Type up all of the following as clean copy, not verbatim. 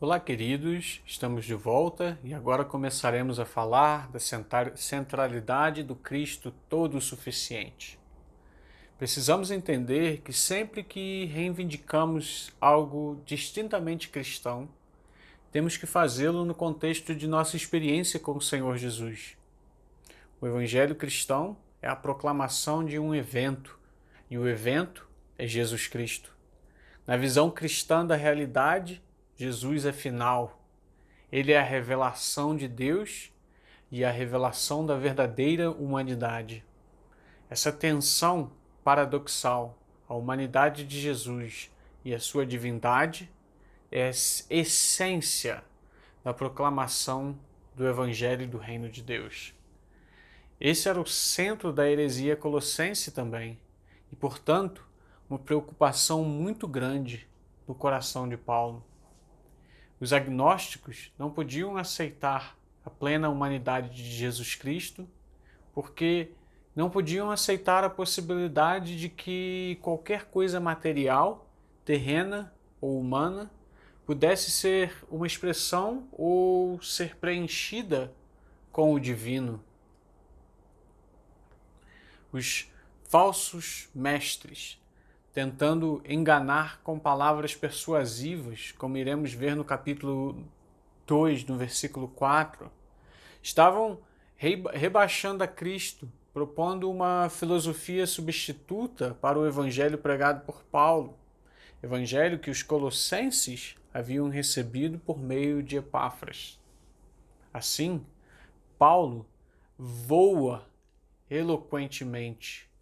Olá, queridos, estamos de volta e agora começaremos a falar da centralidade do Cristo todo-suficiente. Precisamos entender que sempre que reivindicamos algo distintamente cristão, temos que fazê-lo no contexto de nossa experiência com o Senhor Jesus. O Evangelho cristão é a proclamação de um evento, e o evento é Jesus Cristo. Na visão cristã da realidade, Jesus é final. Ele é a revelação de Deus e a revelação da verdadeira humanidade. Essa tensão paradoxal, a humanidade de Jesus e a sua divindade, é a essência da proclamação do Evangelho do Reino de Deus. Esse era o centro da heresia colossense também, e, portanto, uma preocupação muito grande no coração de Paulo. Os agnósticos não podiam aceitar a plena humanidade de Jesus Cristo, porque não podiam aceitar a possibilidade de que qualquer coisa material, terrena ou humana, pudesse ser uma expressão ou ser preenchida com o divino. Os falsos mestres, tentando enganar com palavras persuasivas, como iremos ver no capítulo 2, no versículo 4, estavam rebaixando a Cristo, propondo uma filosofia substituta para o evangelho pregado por Paulo, evangelho que os colossenses haviam recebido por meio de Epáfras. Assim, Paulo voa eloquentemente,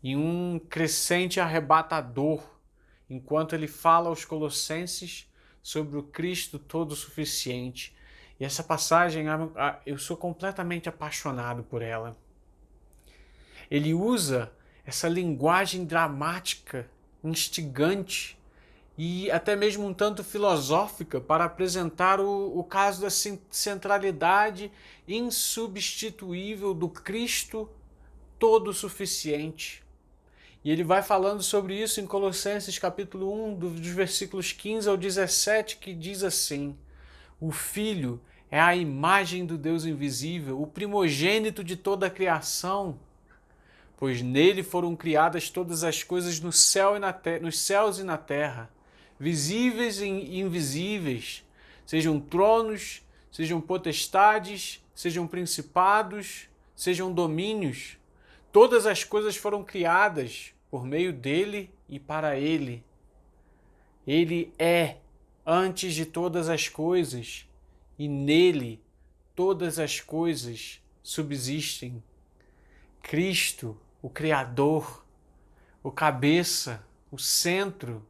em um crescente arrebatador, enquanto ele fala aos colossenses sobre o Cristo todo-suficiente. E essa passagem, eu sou completamente apaixonado por ela. Ele usa essa linguagem dramática, instigante e até mesmo um tanto filosófica para apresentar o caso da centralidade insubstituível do Cristo todo-suficiente. E ele vai falando sobre isso em Colossenses capítulo 1, dos versículos 15 ao 17, que diz assim: o Filho é a imagem do Deus invisível, o primogênito de toda a criação, pois nele foram criadas todas as coisas no céu e nos céus e na terra, visíveis e invisíveis, sejam tronos, sejam potestades, sejam principados, sejam domínios. Todas as coisas foram criadas por meio dele e para ele. Ele é antes de todas as coisas, e nele todas as coisas subsistem. Cristo, o Criador, o cabeça, o centro.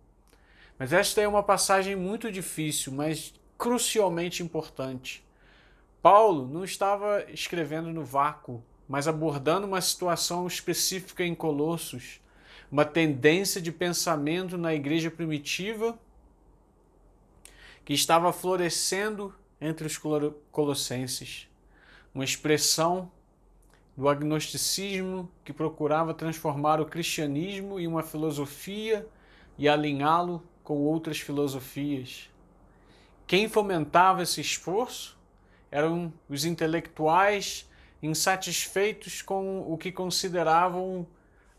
Mas esta é uma passagem muito difícil, mas crucialmente importante. Paulo não estava escrevendo no vácuo, mas abordando uma situação específica em Colossos, uma tendência de pensamento na igreja primitiva que estava florescendo entre os colossenses, uma expressão do agnosticismo que procurava transformar o cristianismo em uma filosofia e alinhá-lo com outras filosofias. Quem fomentava esse esforço eram os intelectuais insatisfeitos com o que consideravam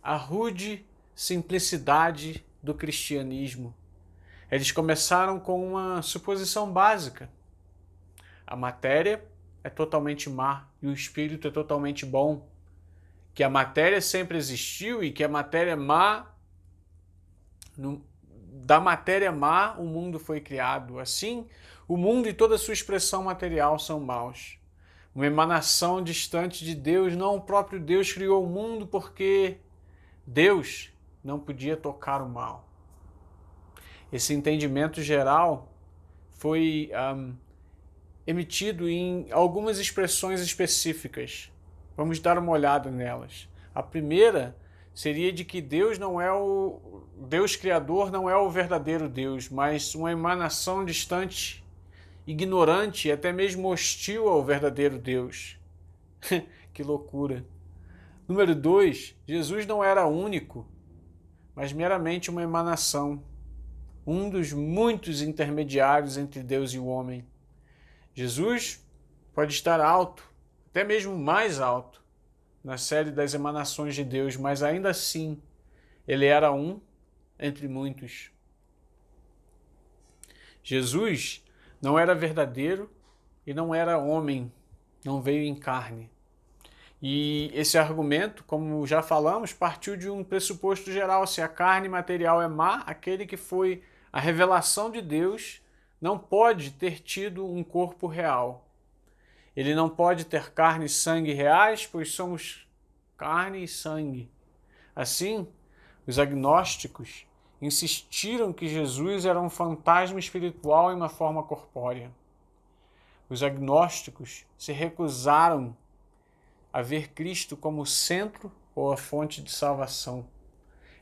a rude simplicidade do cristianismo. Eles começaram com uma suposição básica: a matéria é totalmente má e o espírito é totalmente bom, que a matéria sempre existiu e que a matéria má, da matéria má o mundo foi criado. Assim, o mundo e toda a sua expressão material são maus. Uma emanação distante de Deus, não o próprio Deus criou o mundo porque Deus não podia tocar o mal. Esse entendimento geral foi emitido em algumas expressões específicas. Vamos dar uma olhada nelas. A primeira seria de que Deus Criador não é o verdadeiro Deus, mas uma emanação distante, ignorante e até mesmo hostil ao verdadeiro Deus. Que loucura! Número 2, Jesus não era único, mas meramente uma emanação. um dos muitos intermediários entre Deus e o homem. Jesus pode estar alto, até mesmo mais alto, na série das emanações de Deus, mas ainda assim, ele era um entre muitos. Jesus não era verdadeiro e não era homem, não veio em carne. E esse argumento, como já falamos, partiu de um pressuposto geral: se a carne material é má, aquele que foi a revelação de Deus não pode ter tido um corpo real. Ele não pode ter carne e sangue reais, pois somos carne e sangue. Assim, os agnósticos insistiram que Jesus era um fantasma espiritual em uma forma corpórea. Os agnósticos se recusaram a ver Cristo como o centro ou a fonte de salvação.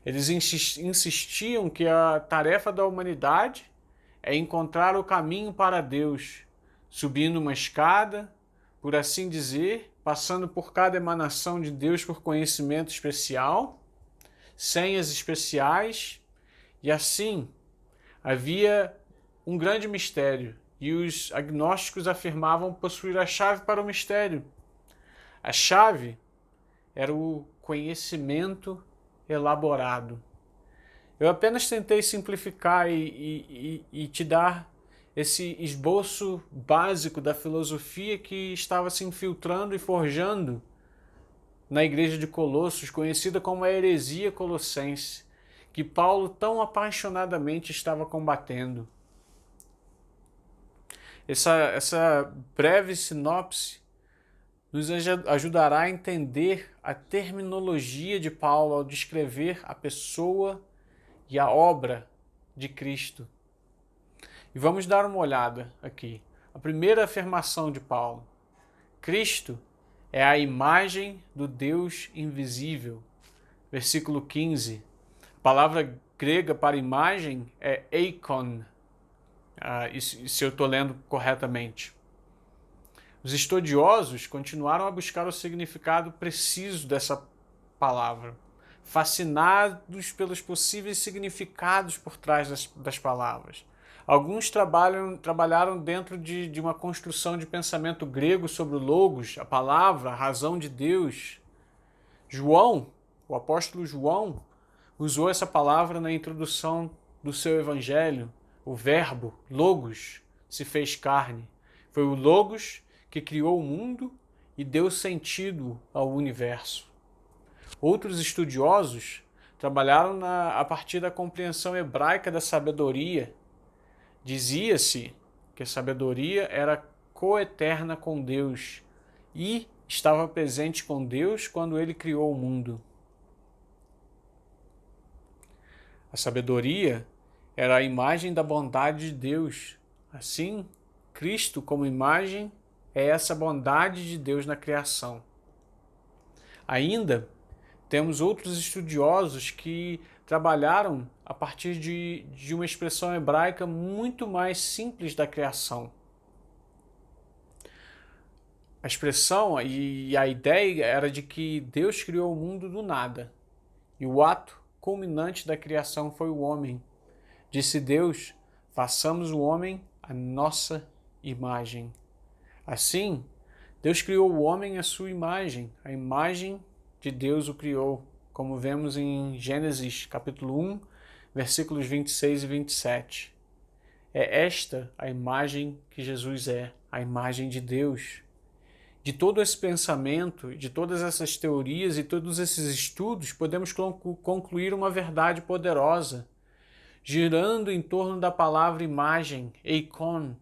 Eles insistiam que a tarefa da humanidade é encontrar o caminho para Deus, subindo uma escada, por assim dizer, passando por cada emanação de Deus por conhecimento especial, senhas especiais, e assim havia um grande mistério, e os agnósticos afirmavam possuir a chave para o mistério. A chave era o conhecimento elaborado. Eu apenas tentei simplificar e te dar esse esboço básico da filosofia que estava se infiltrando e forjando na igreja de Colossos, conhecida como a heresia colossense, que Paulo tão apaixonadamente estava combatendo. Essa breve sinopse nos ajudará a entender a terminologia de Paulo ao descrever a pessoa e a obra de Cristo. E vamos dar uma olhada aqui. A primeira afirmação de Paulo: Cristo é a imagem do Deus invisível. Versículo 15. A palavra grega para imagem é eikon. Se eu estou lendo corretamente. Os estudiosos continuaram a buscar o significado preciso dessa palavra, fascinados pelos possíveis significados por trás das palavras. Alguns trabalharam dentro de uma construção de pensamento grego sobre o logos, a palavra, a razão de Deus. João, o apóstolo João, usou essa palavra na introdução do seu evangelho. O verbo, logos, se fez carne. Foi o logos que criou o mundo e deu sentido ao universo. Outros estudiosos trabalharam a partir da compreensão hebraica da sabedoria. Dizia-se que a sabedoria era coeterna com Deus e estava presente com Deus quando ele criou o mundo. A sabedoria era a imagem da bondade de Deus. Assim, Cristo, como imagem, é essa bondade de Deus na criação. Ainda temos outros estudiosos que trabalharam a partir de uma expressão hebraica muito mais simples da criação. A expressão e a ideia era de que Deus criou o mundo do nada, e o ato culminante da criação foi o homem. Disse Deus: façamos o homem à nossa imagem. Assim, Deus criou o homem à sua imagem, a imagem de Deus o criou, como vemos em Gênesis capítulo 1, versículos 26 e 27. É esta a imagem que Jesus é, a imagem de Deus. De todo esse pensamento, de todas essas teorias e todos esses estudos, podemos concluir uma verdade poderosa, girando em torno da palavra imagem, eikon.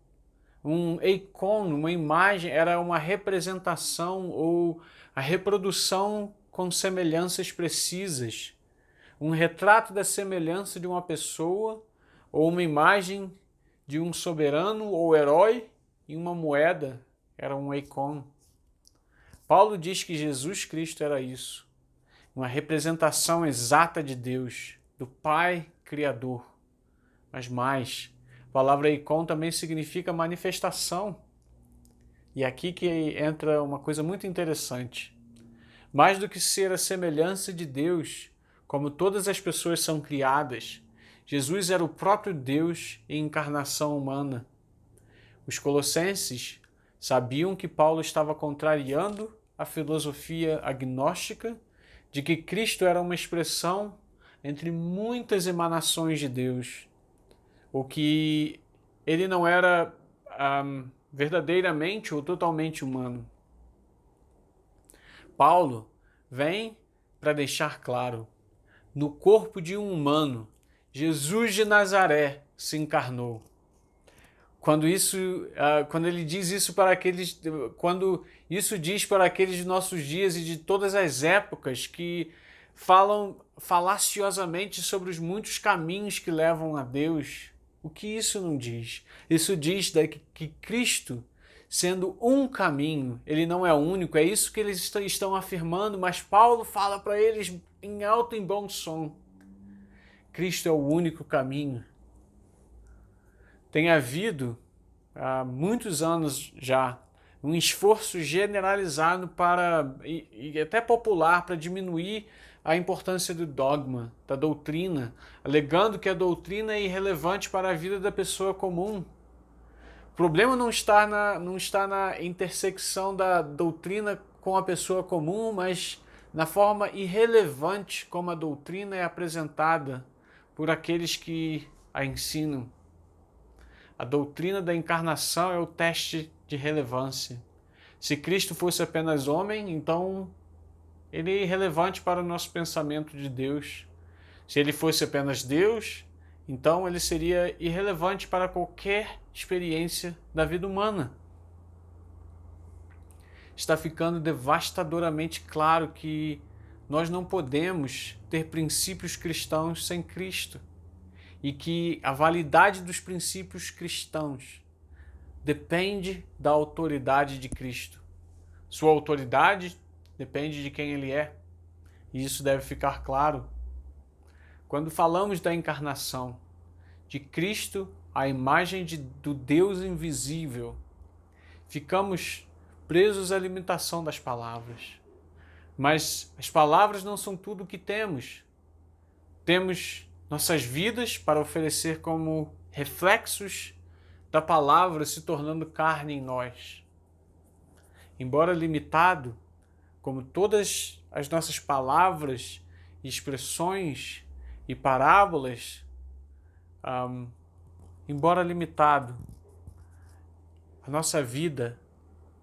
Um eikon, uma imagem, era uma representação ou a reprodução com semelhanças precisas. Um retrato da semelhança de uma pessoa ou uma imagem de um soberano ou herói em uma moeda. Era um eikon. Paulo diz que Jesus Cristo era isso. Uma representação exata de Deus, do Pai Criador. Mas mais, a palavra eikon também significa manifestação. E é aqui que entra uma coisa muito interessante. Mais do que ser a semelhança de Deus, como todas as pessoas são criadas, Jesus era o próprio Deus em encarnação humana. Os colossenses sabiam que Paulo estava contrariando a filosofia agnóstica de que Cristo era uma expressão entre muitas emanações de Deus, ou que ele não era verdadeiramente ou totalmente humano. Paulo vem para deixar claro: no corpo de um humano, Jesus de Nazaré se encarnou. Quando ele diz isso para aqueles, quando isso diz para aqueles de nossos dias e de todas as épocas que falam falaciosamente sobre os muitos caminhos que levam a Deus, o que isso não diz? Isso diz que Cristo, sendo um caminho, ele não é único, é isso que eles estão afirmando, mas Paulo fala para eles em alto e bom som: Cristo é o único caminho. Tem havido, há muitos anos já, um esforço generalizado e até popular para diminuir a importância do dogma, da doutrina, alegando que a doutrina é irrelevante para a vida da pessoa comum. O problema não está na intersecção da doutrina com a pessoa comum, mas na forma irrelevante como a doutrina é apresentada por aqueles que a ensinam. A doutrina da encarnação é o teste de relevância. Se Cristo fosse apenas homem, então ele é irrelevante para o nosso pensamento de Deus. Se ele fosse apenas Deus, então ele seria irrelevante para qualquer experiência da vida humana. Está ficando devastadoramente claro que nós não podemos ter princípios cristãos sem Cristo, e que a validade dos princípios cristãos depende da autoridade de Cristo. Sua autoridade depende de quem ele é, e isso deve ficar claro. Quando falamos da encarnação de Cristo, a imagem do Deus invisível, ficamos presos à limitação das palavras. Mas as palavras não são tudo o que temos. Temos nossas vidas para oferecer como reflexos da palavra se tornando carne em nós. Embora limitado, como todas as nossas palavras, expressões e parábolas, embora limitado, a nossa vida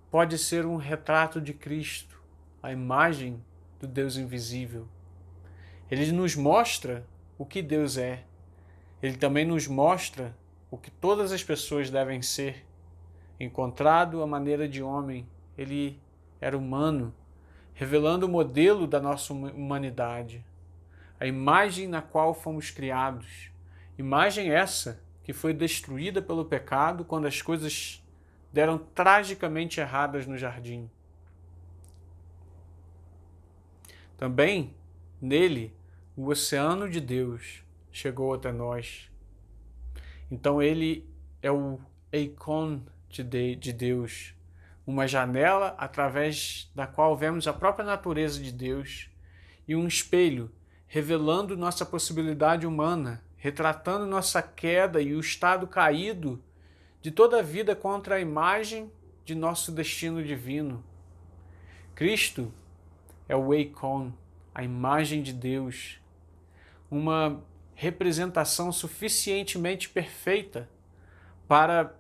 pode ser um retrato de Cristo, a imagem do Deus invisível. Ele nos mostra o que Deus é. Ele também nos mostra o que todas as pessoas devem ser. Encontrado à maneira de homem, ele era humano, revelando o modelo da nossa humanidade, a imagem na qual fomos criados. Imagem essa que foi destruída pelo pecado quando as coisas deram tragicamente erradas no jardim. Também, nele, o oceano de Deus chegou até nós. Então ele é o eikon de Deus, uma janela através da qual vemos a própria natureza de Deus, e um espelho revelando nossa possibilidade humana, retratando nossa queda e o estado caído de toda a vida contra a imagem de nosso destino divino. Cristo é o eikon, a imagem de Deus, uma representação suficientemente perfeita para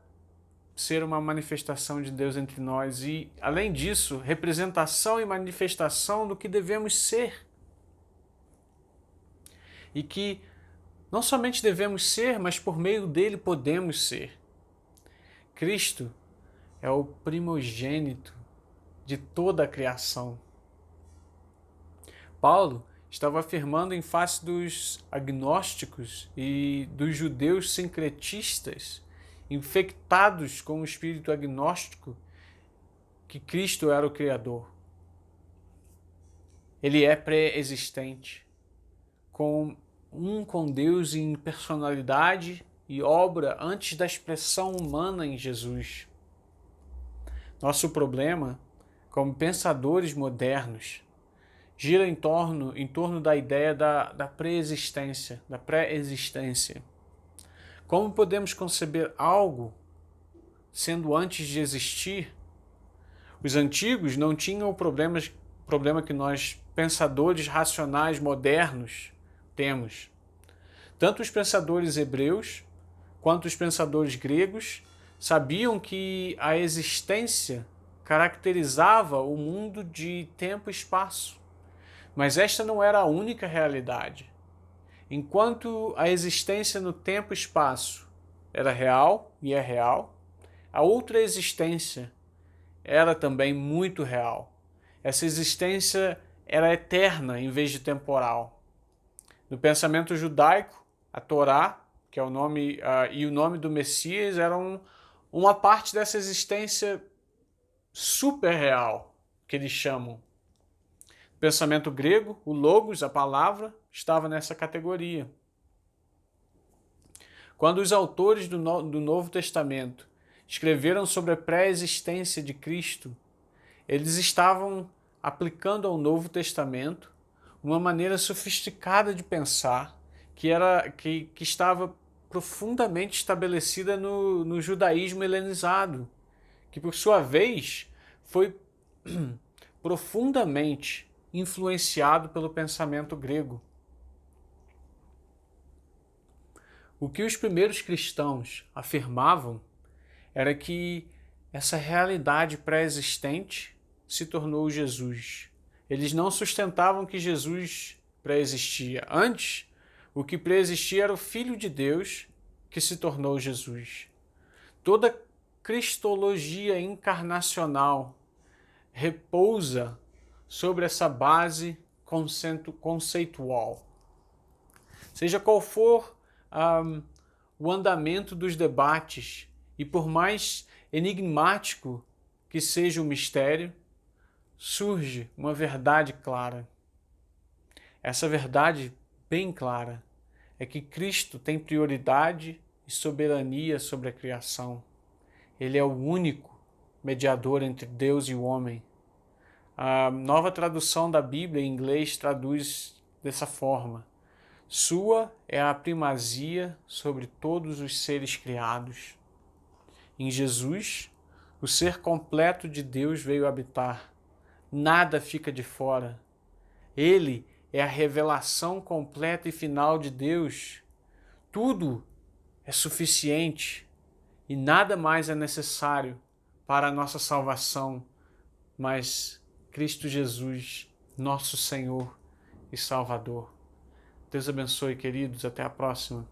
ser uma manifestação de Deus entre nós e, além disso, representação e manifestação do que devemos ser. E que não somente devemos ser, mas por meio dele podemos ser. Cristo é o primogênito de toda a criação. Paulo estava afirmando em face dos agnósticos e dos judeus sincretistas, infectados com o espírito agnóstico, que Cristo era o Criador. Ele é pré-existente, com Deus em personalidade e obra antes da expressão humana em Jesus. Nosso problema, como pensadores modernos, gira em torno da ideia da pré-existência, da pré-existência. Como podemos conceber algo sendo antes de existir? Os antigos não tinham o problema que nós, pensadores racionais modernos, temos. Tanto os pensadores hebreus quanto os pensadores gregos sabiam que a existência caracterizava o mundo de tempo e espaço. Mas esta não era a única realidade. Enquanto a existência no tempo e espaço era real e é real, a outra existência era também muito real. Essa existência era eterna em vez de temporal. No pensamento judaico, a Torá, que é o nome, e o nome do Messias eram uma parte dessa existência super real, que eles chamam. No pensamento grego, o logos, a palavra, estava nessa categoria. Quando os autores do Novo Testamento escreveram sobre a pré-existência de Cristo, eles estavam aplicando ao Novo Testamento uma maneira sofisticada de pensar que estava profundamente estabelecida no judaísmo helenizado, que por sua vez foi profundamente influenciado pelo pensamento grego. O que os primeiros cristãos afirmavam era que essa realidade pré-existente se tornou Jesus. Eles não sustentavam que Jesus pré-existia. Antes, o que pré-existia era o Filho de Deus que se tornou Jesus. Toda cristologia encarnacional repousa sobre essa base conceitual. Seja qual for o andamento dos debates, e por mais enigmático que seja o mistério, surge uma verdade clara. Essa verdade bem clara é que Cristo tem prioridade e soberania sobre a criação. Ele é o único mediador entre Deus e o homem. A nova tradução da Bíblia em inglês traduz dessa forma: sua é a primazia sobre todos os seres criados. Em Jesus, o ser completo de Deus veio habitar. Nada fica de fora. Ele é a revelação completa e final de Deus. Tudo é suficiente e nada mais é necessário para a nossa salvação, mas Cristo Jesus, nosso Senhor e Salvador. Deus abençoe, queridos. Até a próxima.